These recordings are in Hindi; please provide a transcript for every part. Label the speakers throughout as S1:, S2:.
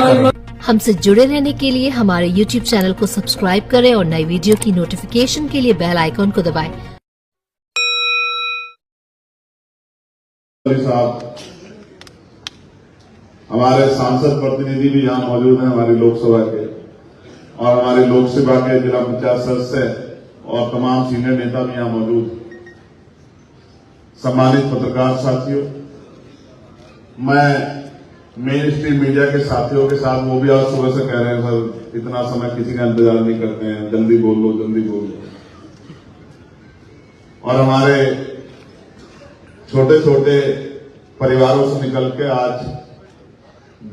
S1: करें।
S2: हमसे जुड़े रहने के लिए हमारे YouTube चैनल को सब्सक्राइब करें और नई वीडियो की नोटिफिकेशन के लिए बेल आइकॉन को दबाएं।
S3: साहब, हमारे सांसद प्रतिनिधि भी यहाँ मौजूद हैं, हमारी लोकसभा के और हमारे लोक सेवा के जिला पंचायत सदस्य और तमाम सीनियर नेता भी यहाँ मौजूद। सम्मानित पत्रकार साथियों, मैं मेन स्ट्रीम मीडिया के साथियों के साथ, वो भी आज सुबह से कह रहे हैं सर इतना समय किसी का इंतजार नहीं करते हैं, जल्दी बोल लो जल्दी बोल लो। और हमारे छोटे छोटे परिवारों से निकल के आज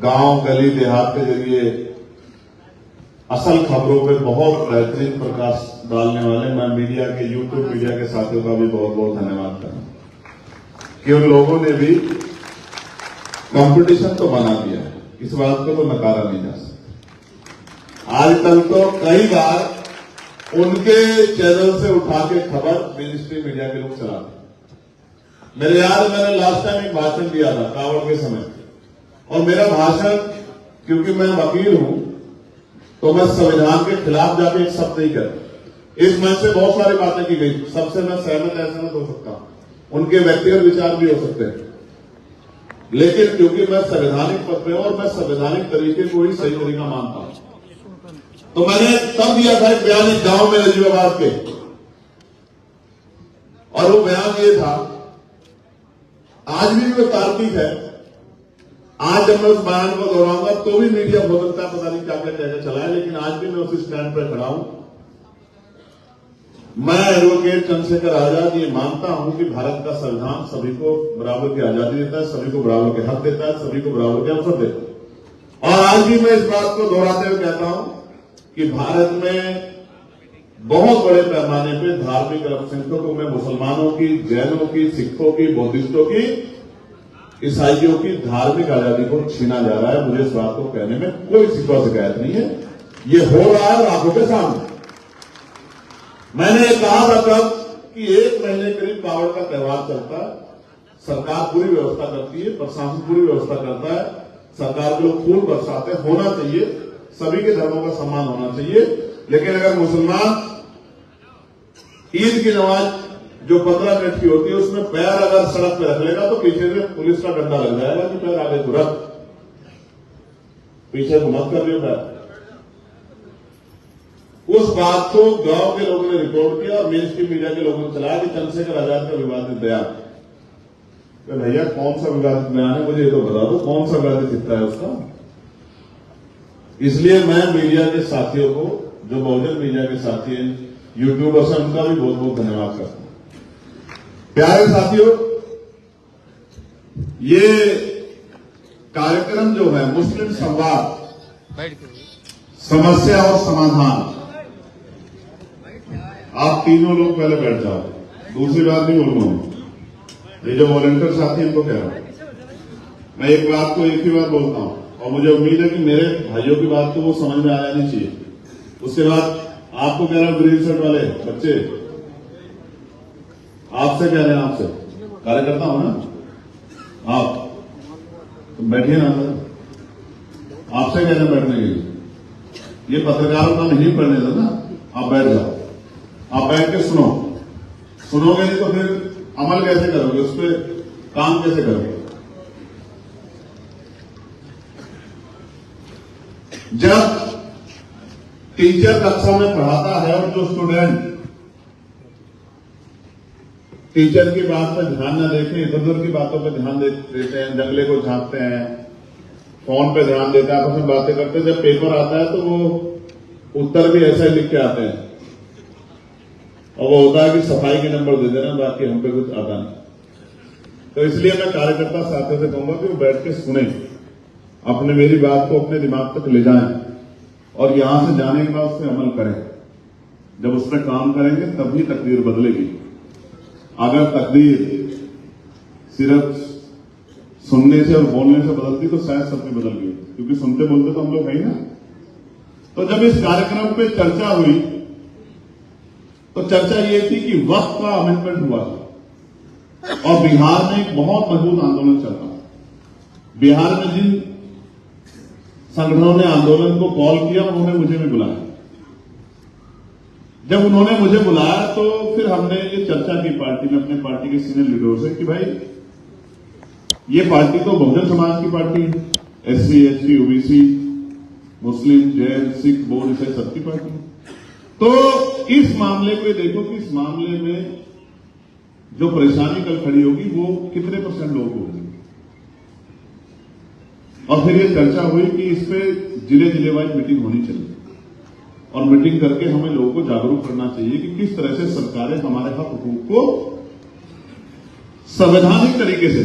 S3: गांव गली देहात के जरिए असल खबरों पे बहुत बेहतरीन प्रकाश डालने वाले मैं मीडिया के यूट्यूब मीडिया के साथियों का भी बहुत बहुत धन्यवाद करता हूं कि उन लोगों ने भी कंपटीशन तो बना दिया है, इस बात को तो नकारा नहीं जा सकता। आज तक तो कई बार उनके चैनल से उठा के खबर मेन स्ट्रीम मीडिया के लोग चलाते। मेरे याद, मैंने लास्ट टाइम एक भाषण दिया था कावड़ के समय, और मेरा भाषण, क्योंकि मैं वकील हूं तो मैं संविधान के खिलाफ जाके एक शब्द नहीं करता। इस मंच से बहुत सारी बातें की गई, सबसे मैं सहमत असहमत हो सकता हूं, उनके व्यक्तिगत विचार भी हो सकते हैं, लेकिन क्योंकि मैं संवैधानिक पद पे हूं और मैं संवैधानिक तरीके को ही सही तरीका मानता हूं, तो मैंने तब दिया था एक बयान एक गांव में नजीबाबाद के, और वो बयान ये था, आज भी वो तार्किक है। आज जब मैं उस बयान को दोहराऊंगा तो भी मीडिया हो सकता है पता नहीं क्या क्या कहकर चलाए, लेकिन आज भी मैं उस स्टैंड पर खड़ा हूं। मैं एडवोकेट चंद्रशेखर आजाद ये मानता हूं कि भारत का संविधान सभी को बराबर की आजादी देता है, सभी को बराबर के हक देता है, सभी को बराबर के अवसर देता है। और आज भी मैं इस बात को दोहराते हुए कहता हूं कि भारत में बहुत बड़े पैमाने पर धार्मिक अल्पसंख्यकों में मुसलमानों की, जैनों की, सिखों की, बौद्धिस्टों की, ईसाइयों की धार्मिक आजादी को छीना जा रहा है। मुझे इस बात को कहने में कोई शिकायत नहीं है, ये हो रहा है आंखों के सामने। मैंने कहा था तब कि एक महीने करीब कावड़ का त्योहार चलता है, सरकार पूरी व्यवस्था करती है, प्रशासन पूरी व्यवस्था करता है, सरकार के लोग फूल बरसाते, होना चाहिए, सभी के धर्मों का सम्मान होना चाहिए। लेकिन अगर मुसलमान ईद की नमाज जो 15 मिनट की होती है उसमें पैर अगर सड़क पे रख लेगा तो पीछे से पुलिस का डंडा लग जाएगा कि पैर आगे तुरंत पीछे को मत कर लियो पैर। उस बात को गांव के लोगों ने रिपोर्ट किया और मेन स्ट्रीम मीडिया के लोगों ने चलाया कि चंद्रशेखर आजाद का विवादित बयान। तो भैया कौन सा विवादित बयान है, मुझे ये तो बता दो, कौन सा विवादित हिस्सा है उसका। इसलिए मैं मीडिया के साथियों को, जो बहुजन मीडिया के साथी हैं, यूट्यूबर्स हैं, उनका भी बहुत बहुत धन्यवाद करता हूं। प्यारे साथियों, ये कार्यक्रम जो है मुस्लिम संवाद, समस्या और समाधान, आप तीनों लोग पहले बैठ जाओ, दूसरी बात नहीं बोलूंगा। ये जो वॉलंटियर साथी इनको कह रहा हूं, मैं एक बात को एक ही बार बोलता हूं और मुझे उम्मीद है कि मेरे भाइयों की बात को वो समझ में आ जानी चाहिए। उसके बाद आपको कह रहा हूं, ग्रीन शर्ट वाले बच्चे, आपसे कह रहे हैं, आपसे कार्यकर्ता हो ना आप, तो बैठिए ना अंदर, आपसे कह रहे हैं बैठने के लिए। ये पत्रकारों का नहीं पढ़ने देना, आप बैठ जाओ, आप बैठ के सुनो, सुनोगे नहीं तो फिर अमल कैसे करोगे, उस पर काम कैसे करोगे। जब टीचर कक्षा में पढ़ाता है और जो स्टूडेंट टीचर की बात पर ध्यान न देखें, इधर उधर की बातों पर ध्यान देते हैं, जंगले को झांकते हैं, फोन पे ध्यान देते हैं, आपस में बातें करते हैं, जब पेपर आता है तो वो उत्तर भी ऐसा ही लिख के आते हैं और वो होता है कि सफाई के नंबर दे देना, बाकी हम पे कुछ आता नहीं। तो इसलिए मैं कार्यकर्ता साथियों से कहूंगा कि वो बैठ के सुने, अपने मेरी बात को अपने दिमाग तक ले जाएं और यहां से जाने के बाद उस पर अमल करें। जब उस पर काम करेंगे तभी तकदीर बदलेगी। अगर तकदीर सिर्फ सुनने से और बोलने से बदलती तो शायद सबकी बदल गई, क्योंकि सुनते बोलते तो हम लोग है ही ना। तो जब इस कार्यक्रम पे चर्चा हुई तो चर्चा ये थी कि वक्त का अमेंडमेंट हुआ और बिहार में एक बहुत मजबूत आंदोलन चल रहा है। बिहार में जिन संगठनों ने आंदोलन को कॉल किया, उन्होंने मुझे भी बुलाया। जब उन्होंने मुझे बुलाया तो फिर हमने ये चर्चा की पार्टी में अपने पार्टी के सीनियर लीडरों से कि भाई ये पार्टी तो बहुजन समाज की पार्टी है, एससी, एसटी, ओबीसी, मुस्लिम, जैन, सिख, बोर्ड, ईसाई सबकी पार्टी है। तो इस मामले को देखो कि इस मामले में जो परेशानी कल खड़ी होगी वो कितने % लोग होंगे। और फिर ये चर्चा हुई कि इस पे जिले वाइज मीटिंग होनी चाहिए और मीटिंग करके हमें लोगों को जागरूक करना चाहिए कि किस तरह से सरकारें हमारे हक हुकूक को संवैधानिक तरीके से,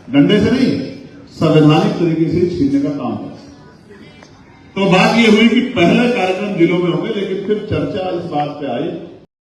S3: डंडे से नहीं, संवैधानिक तरीके से छीनने का काम है। तो बात यह हुई कि पहले कार्यक्रम जिलों में होंगे, लेकिन फिर चर्चा इस बात पे आई